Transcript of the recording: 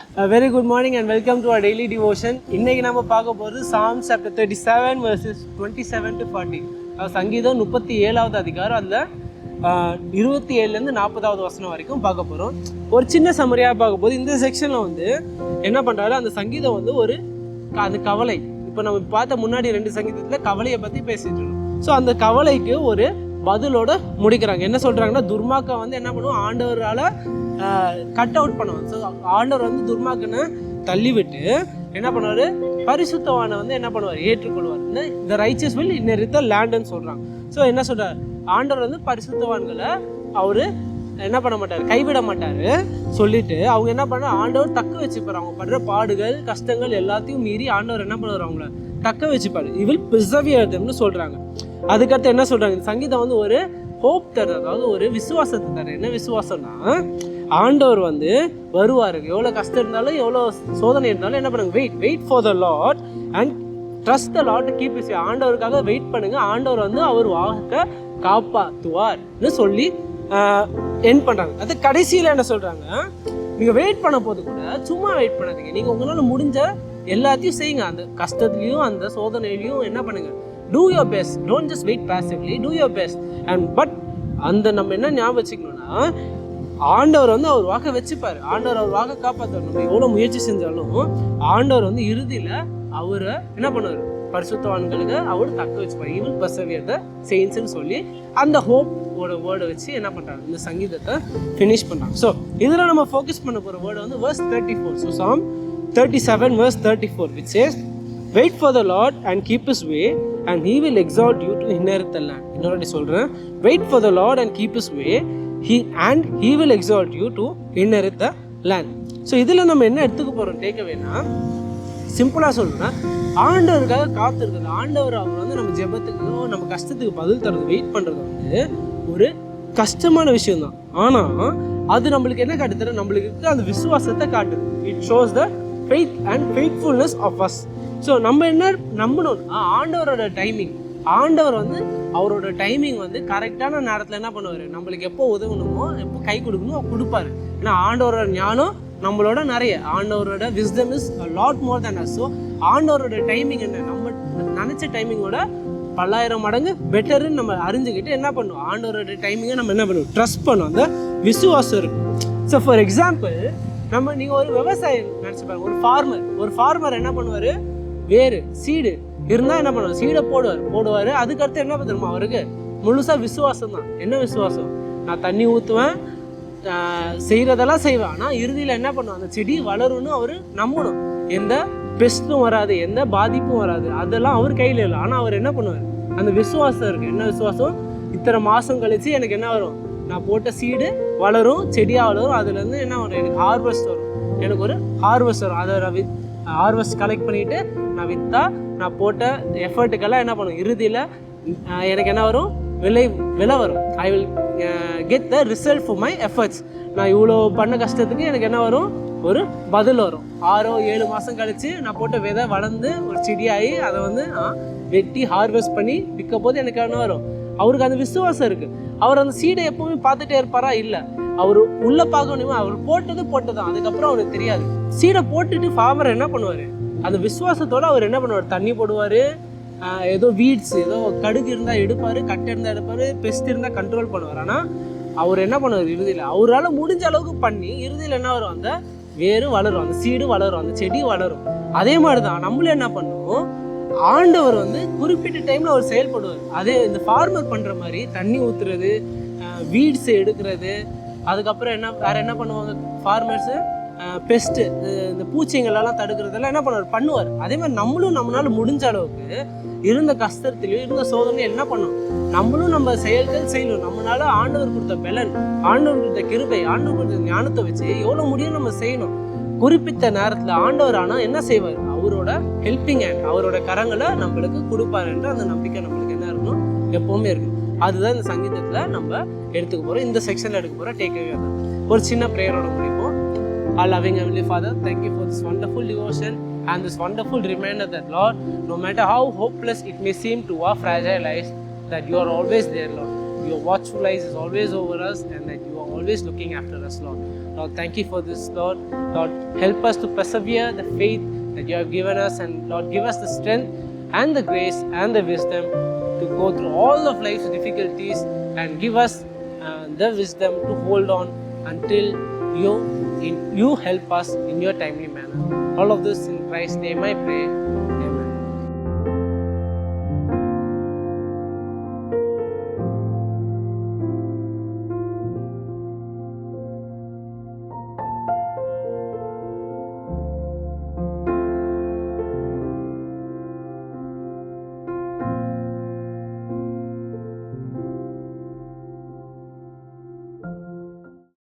Very good morning and welcome to our daily devotion. இன்னைக்கு நம்ம பார்க்க போகிறது Psalms chapter 37 verses 27 to 40. சங்கீதம் 37வது அதிகாரம் அதில் 27லேருந்து 40வது வசனம் வரைக்கும் பார்க்க போகிறோம். ஒரு சின்ன சம்மரியாக பார்க்க போது இந்த செக்ஷனில் வந்து என்ன பண்ணுறாரு, அந்த சங்கீதம் வந்து ஒரு அந்த கவலை, இப்போ நம்ம பார்த்த முன்னாடி 2 சங்கீதத்தில் கவலையை பற்றி பேசிட்டு இருக்கோம். ஸோ அந்த கவலைக்கு ஒரு பதிலோட முடிக்கிறாங்க. என்ன சொல்கிறாங்கன்னா, துர்மாக்கா வந்து என்ன பண்ணுவோம், ஆண்டவரால் கட் அவுட் பண்ணுவாங்க. ஸோ ஆண்டவர் வந்து துர்மாக்கனை தள்ளிவிட்டு என்ன பண்ணுவார், பரிசுத்தவானை வந்து என்ன பண்ணுவார், ஏற்றுக்கொள்வார். இந்த ரைச்சஸ் வில் இன்ஹெரிட் தி லேண்ட்னு சொல்கிறாங்க. ஸோ என்ன சொல்கிறார், ஆண்டவர் வந்து பரிசுத்தவான்களை அவர் என்ன பண்ண மாட்டார், கைவிட மாட்டார் சொல்லிட்டு அவங்க என்ன பண்ணுறாங்க, ஆண்டவர் தக்க வச்சுப்பார். அவங்க படுற பாடுகள் கஷ்டங்கள் எல்லாத்தையும் மீறி ஆண்டவர் என்ன பண்ணுவார், அவங்கள தக்க வச்சுப்பார். இவில் பிரிசர்வியர்னு சொல்கிறாங்க. அதுக்கடுத்து என்ன சொல்கிறாங்க, இந்த சங்கீதம் வந்து ஒரு ஹோப் தருது, அதாவது ஒரு விசுவாசத்தை தரு. என்ன விசுவாசம்னா, ஆண்டவர் வந்து வருவார். எவ்வளோ கஷ்டம் இருந்தாலும் எவ்வளோ சோதனை இருந்தாலும் என்ன பண்ணுங்க, wait for the Lord and trust the Lord keeps. ஆண்டவருக்காக வெயிட் பண்ணுங்க, ஆண்டவர் வந்து அவர் வாக்க காப்பாற்றுவார்னு சொல்லி என் பண்ணுறாங்க. அது கடைசியில் என்ன சொல்கிறாங்க, நீங்கள் வெயிட் பண்ண போது கூட சும்மா வெயிட் பண்ணாதீங்க, நீங்கள் உங்களால் முடிஞ்ச எல்லாத்தையும் செய்யுங்க. அந்த கஷ்டத்துலையும் அந்த சோதனையிலையும் என்ன பண்ணுங்க, do your best, don't just wait passively, do your best. And but அந்த நம்ம என்ன ஞாபகம் வச்சுக்கணும்னா, ஆண்டவர் வந்து அவர் வாக்க வச்சுப்பார், ஆண்டவர் அவர் வாக்க காப்பாற்றுவார். நம்ம எவ்வளோ முயற்சி செஞ்சாலும் ஆண்டவர் வந்து இறுதியில் அவரை என்ன பண்ணுவார், பரிசுத்தவான்களுக்கு அவர் தக்க வச்சுப்பார். ஈவன் பர்சவியர் த செயின்ஸ்ன்னு சொல்லி அந்த ஹோப்போட வேர்டை வச்சு என்ன பண்ணுறாங்க, இந்த சங்கீதத்தை ஃபினிஷ் பண்ணுறாங்க. ஸோ இதில் நம்ம ஃபோக்கஸ் பண்ண போகிற வேர்டு வந்து verse 34. So Psalm 37 verse 34 which says, wait for the Lord and keep his way and he will exalt you to inherit the land. இன்னொரு சொல்கிறேன், wait for the Lord and keep his way and he will exalt you to inherit the land. So இதில் நம்ம என்ன எடுத்துக்க போகிறோம் டேக்அவேனா, சிம்பிளாக சொல்லணும்னா, ஆண்டவருக்காக காத்திருக்கிறது, ஆண்டவர் அவர் வந்து நம்ம ஜெபத்துக்கு நம்ம கஷ்டத்துக்கு பதில் தரது, வெயிட் பண்ணுறது வந்து ஒரு கஷ்டமான விஷயம்தான். ஆனால் அது நம்மளுக்கு என்ன காட்டுது, நம்மளுக்கு அந்த விசுவாசத்தை காட்டுது. It shows the faith and faithfulness of us. So நம்ம என்ன நம்பணும், ஆண்டவரோட டைமிங், ஆண்டவர் வந்து அவரோட டைமிங் வந்து கரெக்டான நேரத்தில் என்ன பண்ணுவார், நம்மளுக்கு எப்போ உதவணுமோ எப்போ கை கொடுக்கணுமோ கொடுப்பாரு. ஏன்னா ஆண்டவரோட ஞானம் நம்மளோட நிறைய, ஆண்டவரோட wisdom is lot more than as. So ஆண்டவரோட டைமிங் என்ன, நம்ம நினச்ச டைமிங்கோட 1000 மடங்கு பெட்டருன்னு நம்ம அறிஞ்சுக்கிட்டு என்ன பண்ணுவோம், ஆண்டவரோட டைமிங்கை நம்ம என்ன பண்ணுவோம், ட்ரஸ்ட் பண்ணுவோம். அந்த விசுவாசம் இருக்கும். ஸோ ஃபார் எக்ஸாம்பிள், நீங்கள் ஒரு விவசாயம் நினச்சி பாருங்க, ஒரு ஃபார்மர் என்ன பண்ணுவார், வேறு சீடு இருந்தால் என்ன பண்ணுவார், சீடை போடுவார். அதுக்கடுத்து என்ன பண்ணுமா, அவருக்கு முழுசாக விசுவாசம் தான். என்ன விசுவாசம், நான் தண்ணி ஊற்றுவேன், செய்கிறதெல்லாம் செய்வேன், ஆனால் இறுதியில் என்ன பண்ணுவோம், அந்த செடி வளரும்னு அவர் நம்பணும். எந்த பெஸ்ட்டும் வராது, எந்த பாதிப்பும் வராது, அதெல்லாம் அவர் கையில் இல்லை. ஆனால் அவர் என்ன பண்ணுவார், அந்த விசுவாசம் இருக்குது. என்ன விசுவாசம், இத்தனை மாதம் கழித்து எனக்கு என்ன வரும், நான் போட்ட சீடு வளரும், செடியாக வளரும், அதுலேருந்து என்ன வரும், எனக்கு ஹார்வெஸ்ட் வரும், எனக்கு ஒரு ஹார்வெஸ்ட் வரும். அதை ஹார்வெஸ்ட் கலெக்ட் பண்ணிவிட்டு நான் விற்றா நான் போட்ட எஃபர்ட்டுக்கெல்லாம் என்ன பண்ணும், இறுதியில் எனக்கு என்ன வரும், விலை வரும். I will get the result for my efforts. நான் இவ்வளோ பண்ண கஷ்டத்துக்கு எனக்கு என்ன வரும், ஒரு பதில் வரும். 6-7 மாதம் கழித்து நான் போட்ட விதை வளர்ந்து ஒரு செடியாகி அதை வந்து வெட்டி ஹார்வெஸ்ட் பண்ணி விற்க போது எனக்கு என்ன வரும், அவருக்கு அந்த விசுவாசம் இருக்குது. அவர் அந்த சீடை எப்பவுமே பார்த்துட்டே இருப்பாரா, இல்லை, அவர் உள்ளே பார்க்கணுமே, அவர் போட்டதான். அதுக்கப்புறம் அவருக்கு தெரியாது. சீடை போட்டுட்டு ஃபார்மர் என்ன பண்ணுவார், அந்த விசுவாசத்தோடு அவர் என்ன பண்ணுவார், தண்ணி போடுவார், ஏதோ வீட்ஸ் ஏதோ கடுகு இருந்தால் எடுப்பார், கட்டை இருந்தால் எடுப்பார், பெஸ்ட் இருந்தால் கண்ட்ரோல் பண்ணுவார். ஆனால் அவர் என்ன பண்ணுவார், இறுதியில் அவரால் முடிஞ்ச அளவுக்கு பண்ணி இறுதியில் என்ன வரும், அந்த வேறு வளரும், அந்த சீடு வளரும், அந்த செடி வளரும். அதே மாதிரி தான் நம்மளும் என்ன பண்ணுவோம், ஆண்டவர் வந்து குறிப்பிட்ட டைமில் அவர் செயல்படுவார். அதே இந்த ஃபார்மர் பண்ணுற மாதிரி தண்ணி ஊற்றுறது, வீட்ஸ் எடுக்கிறது, அதுக்கப்புறம் வேறு என்ன பண்ணுவாங்க ஃபார்மர்ஸு, பெஸ்ட்டு இந்த பூச்சிங்களெல்லாம் தடுக்கிறதெல்லாம் என்ன பண்ணுவார். அதே மாதிரி நம்மளும் நம்மளால் முடிஞ்ச அளவுக்கு இருந்த கஷ்டத்துலையும் இருந்த சோதனையும் என்ன பண்ணணும், நம்மளும் நம்ம செயல்கள் செய்யணும். நம்மளால ஆண்டவர் கொடுத்த பலன், ஆண்டவர் கொடுத்த கிருபை, ஆண்டவர் கொடுத்த ஞானத்தை வச்சு எவ்வளோ முடியும் நம்ம செய்யணும். குறிப்பிட்ட நேரத்தில் ஆண்டவர் ஆனால் என்ன செய்வார், அவரோட ஹெல்பிங் ஹேண்ட், அவரோட கரங்களை நம்மளுக்கு கொடுப்பார் என்ற அந்த நம்பிக்கை நம்மளுக்கு என்ன இருக்கணும், எப்போவுமே இருக்கணும். அதுதான் இந்த சங்கீதத்தில் நம்ம எடுத்துக்க போகிறோம், இந்த செக்ஷனில் எடுக்க போகிற டேக்அவே தான். ஒரு சின்ன ப்ரேயரோட முடிப்போம். Our loving Heavenly Father, thank you for this wonderful devotion and this wonderful reminder that, Lord, no matter how hopeless it may seem to our fragile lives, that you are always there, Lord. Your watchful eyes is always over us and that you are always looking after us, Lord. Lord, thank you for this, Lord. Lord, help us to persevere the faith that you have given us, and Lord, give us the strength and the grace and the wisdom to go through all of life's difficulties, and give us the wisdom to hold on until you help us in your timely manner. All of this in Christ's name I pray.